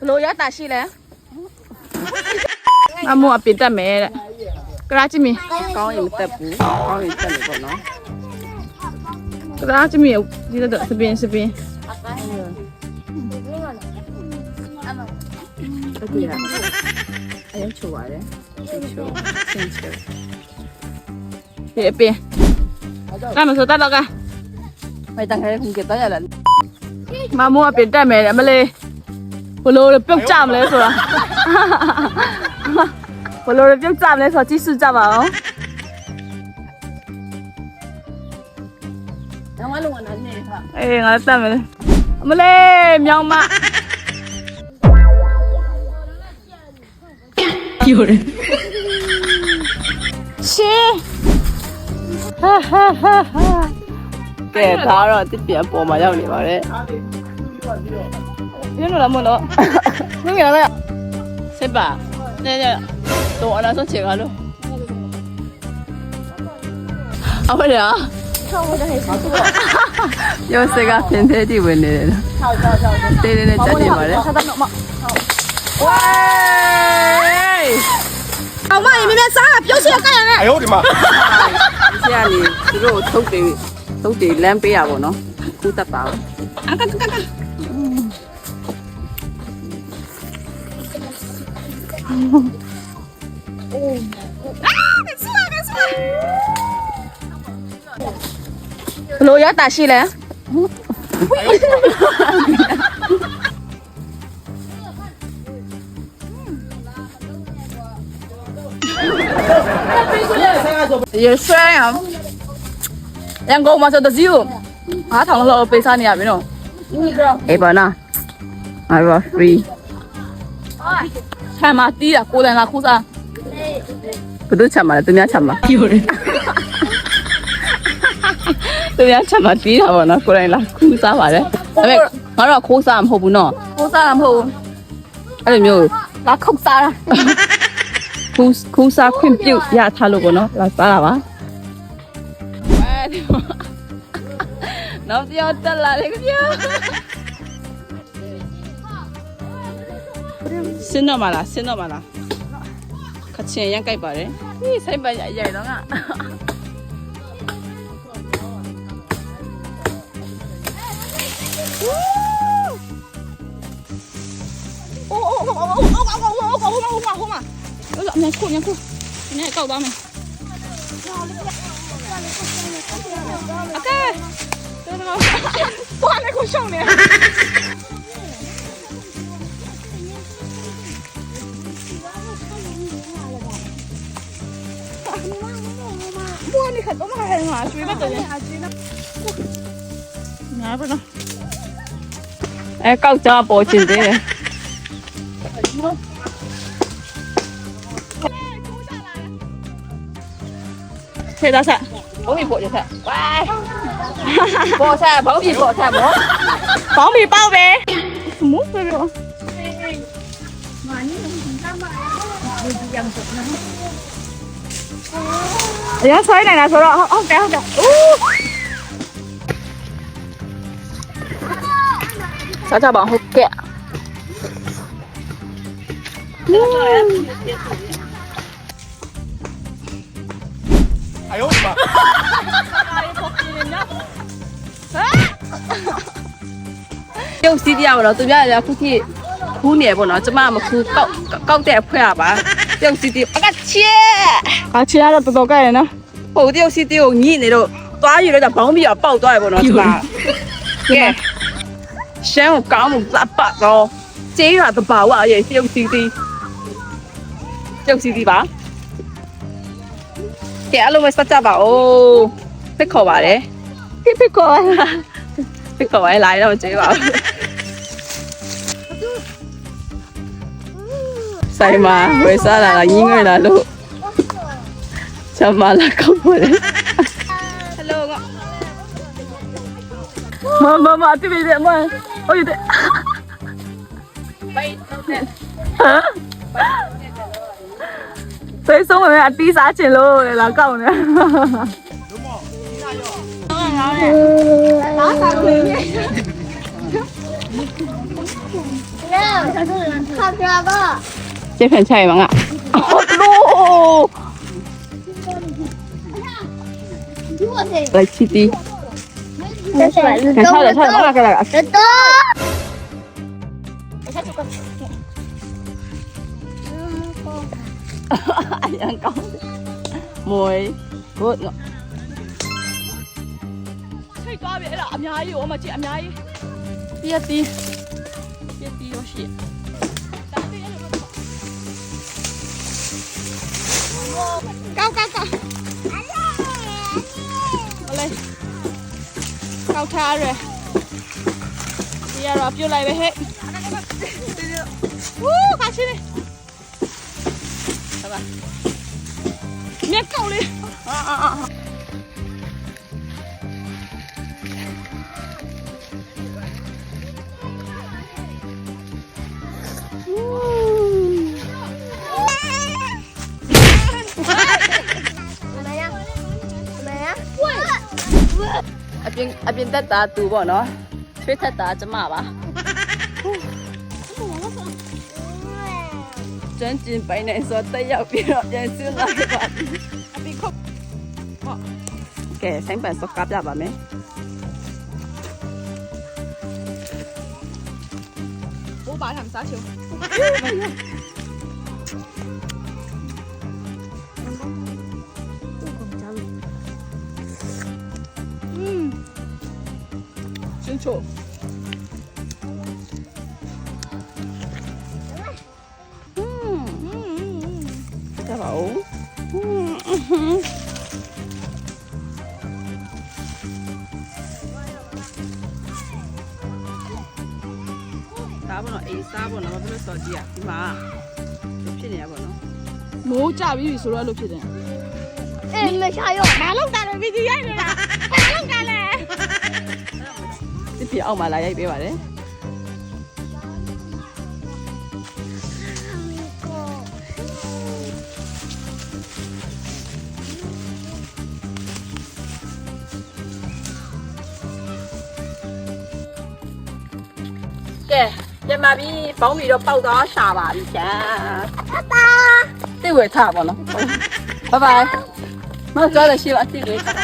လိုရတာရှိလဲအမေအပင်တက်မယ်တဲ့ကရာချီမီကောင်းရင်မတက်ဘူးကောင်းရင်တက်နေပေါ့နော်ကရာချီမီဒီတော့စပင်းဟုတ်ကဲ့အရင်ချိုပါတယ်ချိုစင်ချိုဒီအပင်ကမစတက်တော့ကไม่ตั้งใจคงเก็บตั้งใจแล้วมามัวเปลี่ยนแต่แม่เนี่ยมาเลยพอโลเลยเปรี้ยวจ้ามเลยสุดละพอโลเลยเปรี้ยวจ้ามเลยสุดที่สุดจ้าบ่าวน้องว่าลุงอันนั้นเนี่ยค่ะงั้นแต่มาเลยมาเลยเมียวมาอยู่เลยชิฮ่าฮ่าฮ่าฮ่ากဲဒါတော့တစ်ပြန်ပေါ်မှာရောက်နေပါတယ်ညနေလာမလို့ညနေလာဆက်ပါနဲတော့အလားဆုံးချေကလို့အမရထောက်ဝတ်တဲ့ဟာဆိုရောစကဖင်သေးတိဝင်နေတယ်ထောက်တေးလေးနဲ့ကြက်နေပါတယ်ဆက်တော့မဝေးအောင်မရေမြဲစားပြုတ်စီကရနေအယောဒီမှာဆရာကြီးသူတို့ထုတ်တယ်လမ်းပေးရပါတော့ကူးတတ်ပါဘူးအကဘလို့ရတာရှိလဲ也酸呀人工嘛说的只有5,000လောက်ပေးစားနေရပြီနော်အေးပါနော်I was free ချမ်းမတီးတာကိုယ်တိုင်လာခူးစားဘယ်သူချမ်းမလဲသူများချမ်းမပြောတယ်သူများချမ်းမတီးတာပေါ့နော်ကိုယ်တိုင်လာခူးစားပါတယ်ဒါပေမဲ့ငါတို့ကခိုးစားမဟုတ်ဘူးနော်ခိုးစားတာမဟုတ်ဘူးအဲ့လိုမျိုးလာခုတ်စားတာခူးစားခွင့်ပြုတ်ရထားလို့ပေါ့နော်လာစားတာပါနောက်ပြောတက်လာတယ်ခင်ဗျာစင်းတော့မလားခချင်းရမ်းကြိုက်ပါတယ်ဟေးဆိုင်ပါရိုက်တော့ငါโอ้ညခုနည်းကောက်သွားမယ်โอเค哇，那够上面！哇，你看多么狠啊！追吧，这人。哪不呢？哎，搞这保险的。谁打伞？我给过去噻。喂。菠菜，包皮菠菜不？包皮包呗。什么这个？人家吹奶奶说了，好给好给。小小帮好给。哎呦我的妈！ရုပ်စီးပြရပါတော့သူများလည်းခုထိခူးနေပေါ့နော်ကျမမခူးကောက်တဲ့ဖွဲ့ရပါရုပ်စီးတီအကချေကတော့တော်တော်ကြရနော်ဟိုရုပ်စီးတီကိုညှိနေတော့သွားယူတော့ဘောင်းပြီးတော့ပေါက်သွားရပေါ့နော်ကျမကဲရှမ်းကိုကောင်းမှုပတ်တော့ကျေးရွာတဘာဝရဲ့ရုပ်စီးတီပါကဲအလုံးမစကြပါဦးဖိတ်ခေါ်ပါတယ်ဖိတ်ခေါ်ပါလာတော့ကျေးပါဆိုင်မှာဝယ်စားလာရင်းငွေလာလို့ချမ်းမလာကောက်ပါတယ်ဟယ်လိုမတိပိတယ်မဟုတ်တယ်ဘယ်ဆုံးမလဲအတီးစားချင်လို့လာကောက်နေ打伞的看这个，这盆菜มั้งอ่ะ哦来吃的这是看炒的มั้งอ่ะกันละ 这都。哎呀高梅ဟုတ်နော်ထိတ်သွားပြီအဲ့ဒါအများကြီးဟိုမှာကြည့်အများကြီးပြက်တီးရောရှိကောက်ဟိုလေကောက်ထားရတယ်ဒီကတော့ပြုတ်လိုက်ပဲဟဲ့ဝူးခါချင်းနေဟုတ်ပါမြက်ကောက်လေးအပြင်တက်တာသူပေါ့နော်ချွေးထက်တာကျမပါကျန်းကျင်ပိုင်နေဆိုတက်ရောက်ပြီးတော့ပြန်ဆင်းလာတယ်ပါအပြင်ခုတ်ကဲဆိုင်ပန်စောကပြပါမယ်ဘိုးပါထမ်းစားချုံ真臭。大宝。စားဖို့တော့အေးစားဖို့တော့ဘာဖြစ်လို့စော်ကြည့်อ่ะဒီမှာဖြစ်နေရပါတော့မိုးကြပြီဆိုတော့လို့ဖြစ်တယ်哎，没啥用，马龙干了，没几样的啦，马龙干了。ဒီပြအောက်မှာလာရိုက်ပေးပါတယ်ကဲပြန်มาပြီပေါင်းပြီးတော့ပေါက်သွားရှာပါပြီရှာ爸，တိတ်ဝယ်ထားပါတော့ဘိုင်ဘိုင်မကြောက်ရရှိပါတိတ်ဝယ်ထား